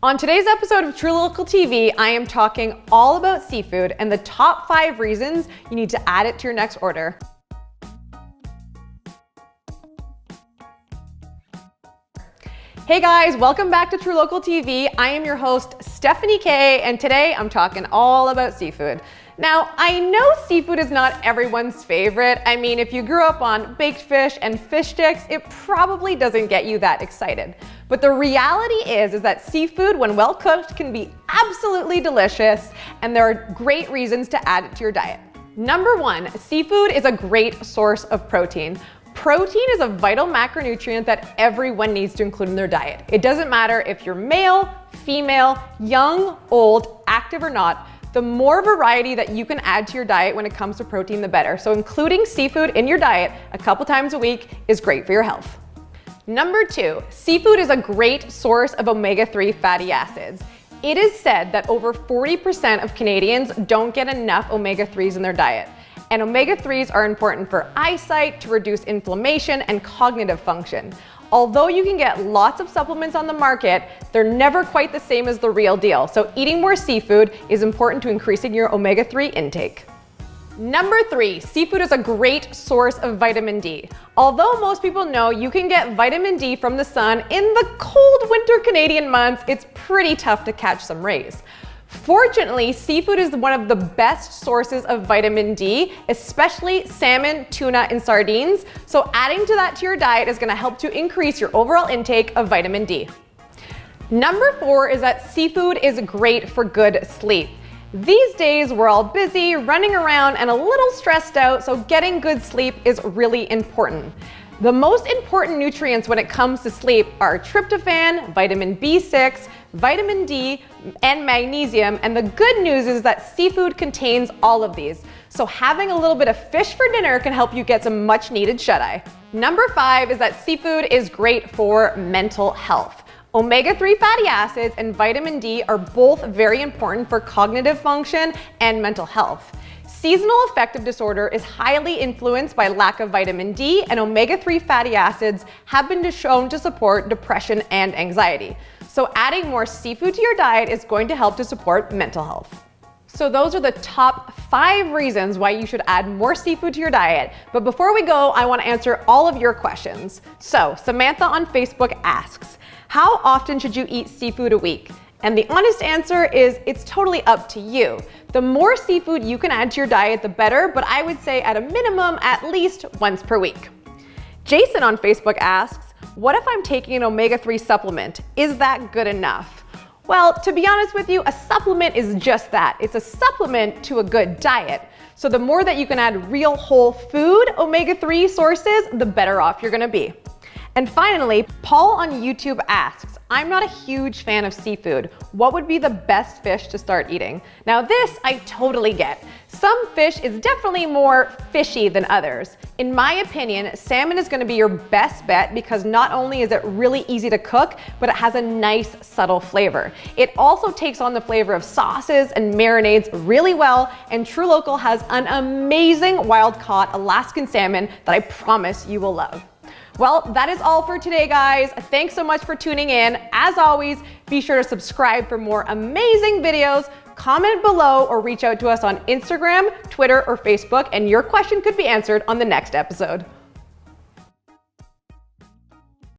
On today's episode of truLOCAL TV, I am talking all about seafood and the top 5 reasons you need to add it to your next order. Hey guys, welcome back to truLOCAL TV. I am your host, Stephanie K, and today I'm talking all about seafood. Now, I know seafood is not everyone's favorite. I mean, if you grew up on baked fish and fish sticks, it probably doesn't get you that excited. But the reality is that seafood, when well cooked, can be absolutely delicious, and there are great reasons to add it to your diet. Number 1, seafood is a great source of protein. Protein is a vital macronutrient that everyone needs to include in their diet. It doesn't matter if you're male, female, young, old, active or not. The more variety that you can add to your diet when it comes to protein, the better. So including seafood in your diet a couple times a week is great for your health. Number 2, seafood is a great source of omega-3 fatty acids. It is said that over 40% of Canadians don't get enough omega-3s in their diet. And omega-3s are important for eyesight, to reduce inflammation and cognitive function. Although you can get lots of supplements on the market, they're never quite the same as the real deal. So eating more seafood is important to increasing your omega-3 intake. Number 3, seafood is a great source of vitamin D. Although most people know you can get vitamin D from the sun, in the cold winter Canadian months, it's pretty tough to catch some rays. Fortunately, seafood is one of the best sources of vitamin D, especially salmon, tuna, and sardines. So adding that to your diet is going to help to increase your overall intake of vitamin D. Number 4 is that seafood is great for good sleep. These days, we're all busy, running around, and a little stressed out, so getting good sleep is really important. The most important nutrients when it comes to sleep are tryptophan, vitamin B6, vitamin D, and magnesium, and the good news is that seafood contains all of these. So having a little bit of fish for dinner can help you get some much needed shut-eye. Number 5 is that seafood is great for mental health. Omega-3 fatty acids and vitamin D are both very important for cognitive function and mental health. Seasonal affective disorder is highly influenced by lack of vitamin D, and omega-3 fatty acids have been shown to support depression and anxiety. So adding more seafood to your diet is going to help to support mental health. So those are the top 5 reasons why you should add more seafood to your diet. But before we go, I want to answer all of your questions. So Samantha on Facebook asks, how often should you eat seafood a week? And the honest answer is it's totally up to you. The more seafood you can add to your diet, the better, but I would say at a minimum, at least once per week. Jason on Facebook asks, what if I'm taking an omega-3 supplement? Is that good enough? Well, to be honest with you, a supplement is just that. It's a supplement to a good diet. So the more that you can add real whole food omega-3 sources, the better off you're gonna be. And finally, Paul on YouTube asks, I'm not a huge fan of seafood. What would be the best fish to start eating? Now this I totally get. Some fish is definitely more fishy than others. In my opinion, salmon is gonna be your best bet because not only is it really easy to cook, but it has a nice subtle flavor. It also takes on the flavor of sauces and marinades really well, and truLOCAL has an amazing wild-caught Alaskan salmon that I promise you will love. Well, that is all for today, guys. Thanks so much for tuning in. As always, be sure to subscribe for more amazing videos, comment below, or reach out to us on Instagram, Twitter, or Facebook, and your question could be answered on the next episode.